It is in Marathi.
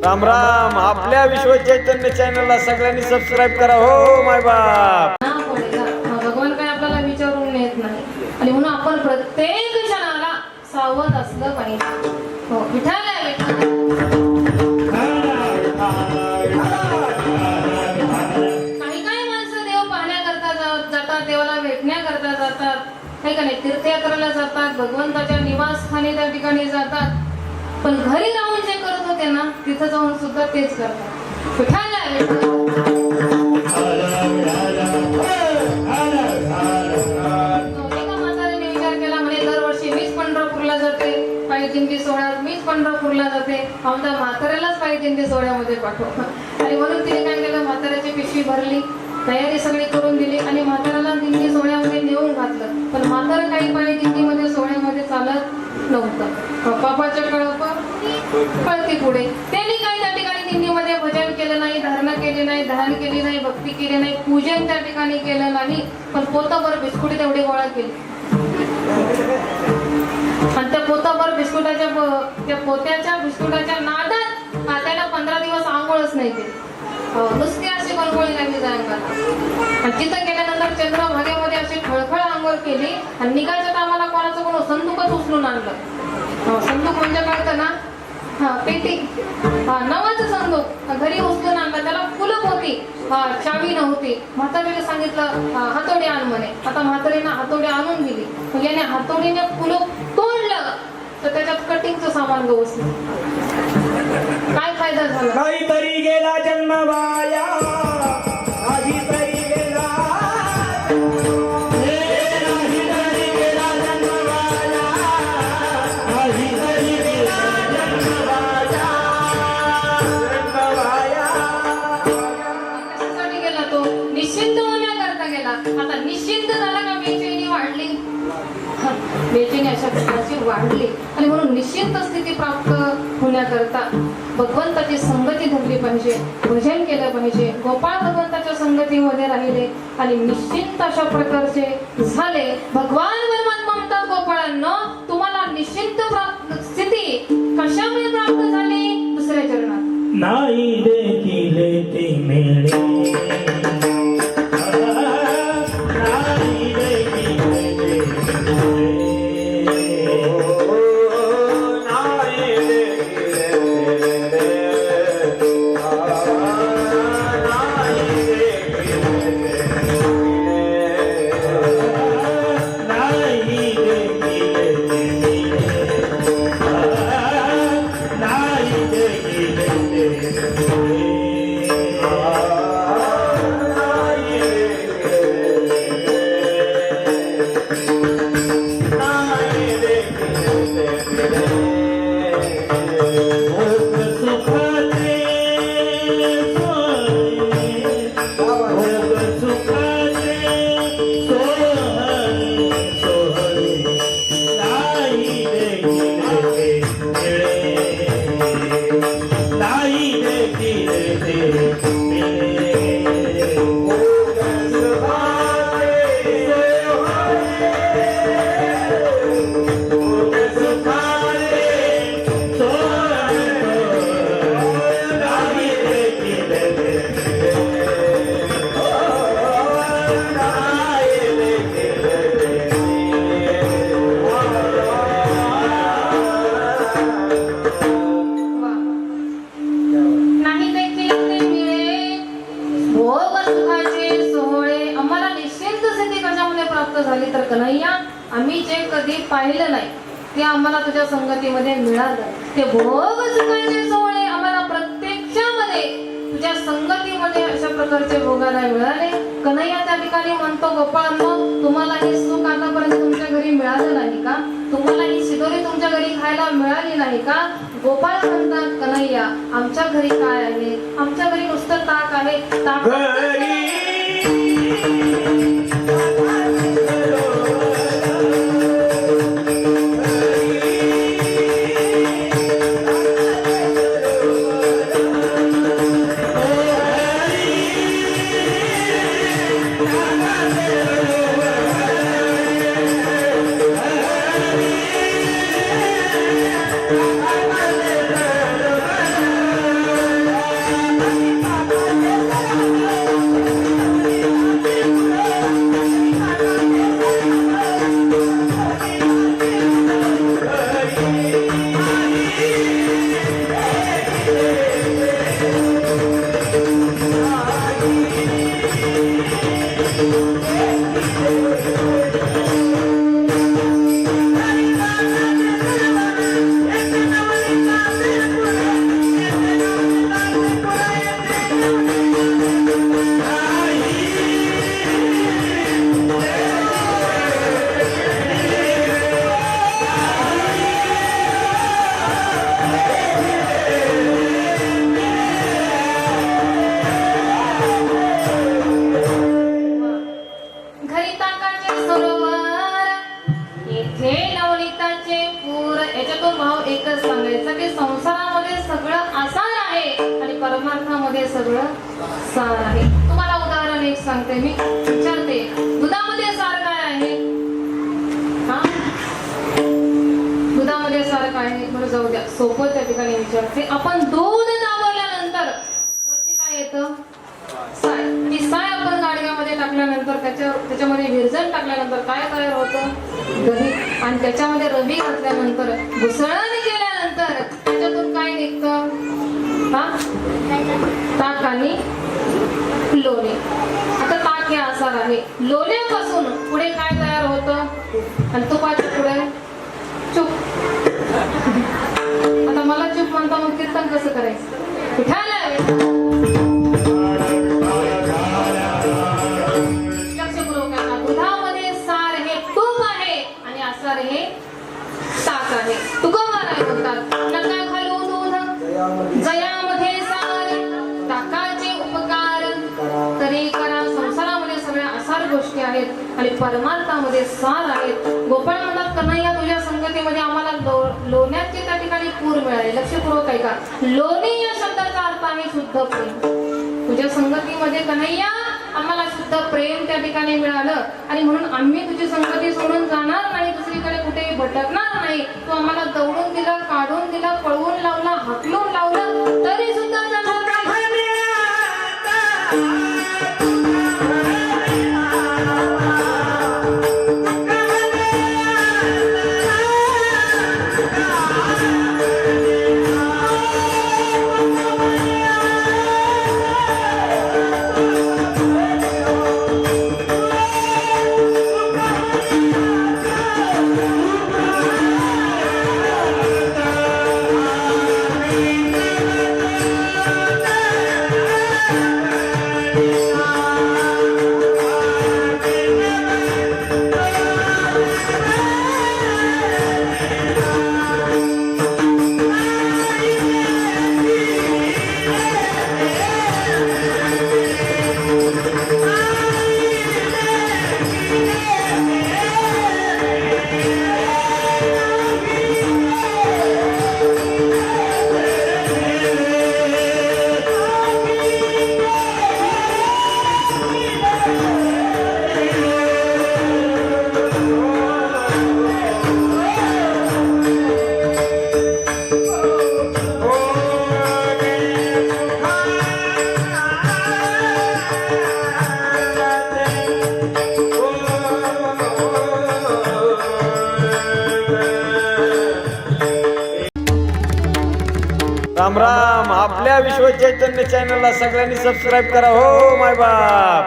राम राम. आपल्या विश्व चैतन्य चॅनलला सगळ्यांनी सबस्क्राईब करा हो माय बाप. भगवान काय आपल्याला विचारून येत नाही आणि म्हणून आपण प्रत्येक क्षणाला सावध असलं पाहिजे. हो विठाला काही काही माणसं देव पाहण्याकरता जातात, देवाला भेटण्याकरता जातात, काही का नाही तीर्थयात्रेला जातात, भगवंताच्या निवासस्थानी त्या ठिकाणी जातात, पण घरी राहून जे करत होते ना तिथं जाऊन सुद्धा तेच करतात. विठाला दिंडी सोहळ्यात मीच पंढरपूरला जाते, आमच्या म्हाताऱ्यालाच पायी दिंडी सोहळ्यामध्ये पाठव. आणि म्हणून तिने काय केलं, म्हाताऱ्याची पिशवी भरली, तयारी सगळी करून दिली आणि म्हाताऱ्याला दिंडी सोहळ्यामध्ये नेऊन घातलं. पण म्हातारा काही पायी दिंडीमध्ये सोहळ्यामध्ये चालत नव्हतं. पापाच्या कळती पुढे त्यांनी काही त्या ठिकाणी दिंडीमध्ये भजन केलं नाही, धारणा केली नाही, ध्यान केली नाही, भक्ती केली नाही, पूजन त्या ठिकाणी केलं नाही, पण पोताभर बिस्कुटे तेवढी गोळा केली आणि त्या पोताभर बिस्कुटाच्या त्या पोत्याच्या बिस्कुटाच्या नादात त्याला 15 दिवस आंघोळच नाही केली. नुसती अशी गणगोळी लागली जायला. आणि तिथं गेल्यानंतर चंद्रभागेमध्ये अशी खळखळ आंघोळ केली आणि निघायच्या टायमाला कोणाचं कोण संदूकच उचलून आणलं. संदूक म्हणजे कळतं ना, पेटी, नवाचं संदूक घरी उचलून आणलं. त्याला कुलप होती, चावी नव्हती. म्हातारीला सांगितलं हातोडी आण म्हणे. आता म्हातारीनं हातोडी आणून दिली. याने हातोडीने कुलप तोडलं तर त्याच्यात कटिंगचं सामान गवसलं. काय फायदा झाला? काहीतरी गेला जन्म वाया, काहीतरी गेला आता निश्चिंत झाला का बेचैनी वाढली, बेचैनी अशा प्रकारची वाढली. आणि म्हणून निश्चिंत स्थिती प्राप्त होण्याकरता भगवंताची संगती धरली पाहिजे, भजन केलं पाहिजे, गोपाळ भगवंताच्या संगतीमध्ये राहिले आणि निश्चिंत अशा प्रकारचे झाले. भगवान परमात्मा म्हणतात गोपाळांनो, तुम्हाला निश्चिंत स्थिती कशामुळे प्राप्त झाली? दुसऱ्या चरणात नाही देखील ते मिळे झाली तर कन्हैया, आम्ही जे कधी पाहिलं नाही ते आम्हाला तुझ्या संगतीमध्ये मिळालं. ते भोग सुखाचे सोहळे आम्हाला प्रत्यक्षामध्ये तुझ्या संगतीमध्ये अशा प्रकारचे भोगायला मिळाले. कन्हैया त्या ठिकाणी म्हणतो, गोपाळांनो, तुम्हाला हे सुख आतापर्यंत तुमच्या घरी मिळालं नाही का? तुम्हाला ही शिदोरी तुमच्या घरी खायला मिळाली नाही का? गोपाळ म्हणतात, कन्हैया, आमच्या घरी काय आहे? आमच्या घरी नुसतं ताक आहे. ताक सगळं सार आहे. तुम्हाला उदाहरण एक सांगते मी, विचारते दुधामध्ये सार काय आहे? हा, दुधामध्ये सार काय आहे? बरं जाऊ द्या, सोपं त्या ठिकाणी विचारते. आपण दूध दाबवल्यानंतर वरती काय येतं? साय. ती साय आपण गाडग्यामध्ये टाकल्यानंतर त्याच्यामध्ये विरजण टाकल्यानंतर काय तयार होतं? दही. आणि त्याच्यामध्ये रवी घातल्यानंतर घुसळण केल्यानंतर त्याच्यातून काय निघतं? हा, ताक आणि लोणी. आता ताक हे आसार आहे. लोण्यापासून पुढे काय तयार होतं? आणि तुपाच्या पुढे चूप. आता मला चूप म्हणता, मग कीर्तन कसं करायचं? विठाला दुधामध्ये सार हे तूप आहे आणि आसार हे ताक आहे. तुकोबाराय म्हणतात, नका घालू दूध जयामध्ये सार, ताकाचे उपकार तरी करा. संसारामध्ये सगळ्या आसार गोष्टी आहेत आणि परमार्थामध्ये सार आहेत. गोपाळ म्हणतात, कन्हैया तुझ्या संगतीमध्ये आम्हाला लोण्याचे त्या ठिकाणी पूर मिळाले. लक्षपूर्वक ऐका, लोणी या शब्दाचा अर्थ आहे शुद्ध प्रेम. तुझ्या संगतीमध्ये कन्हैया आम्हाला शुद्ध प्रेम त्या ठिकाणी मिळालं आणि म्हणून आम्ही तुझी संगती सोडून जाणार नाही, दुसरीकडे कुठेही भटकणार नाही. तू आम्हाला दौडून दिलं, काढून दिलं, पळवून लावलं, हाकलून लावलं, तरी सुद्धा जाणार नाही. राम राम. आपल्या विश्व चैतन्य चॅनलला सगळ्यांनी सबस्क्राईब करा हो माय बाप.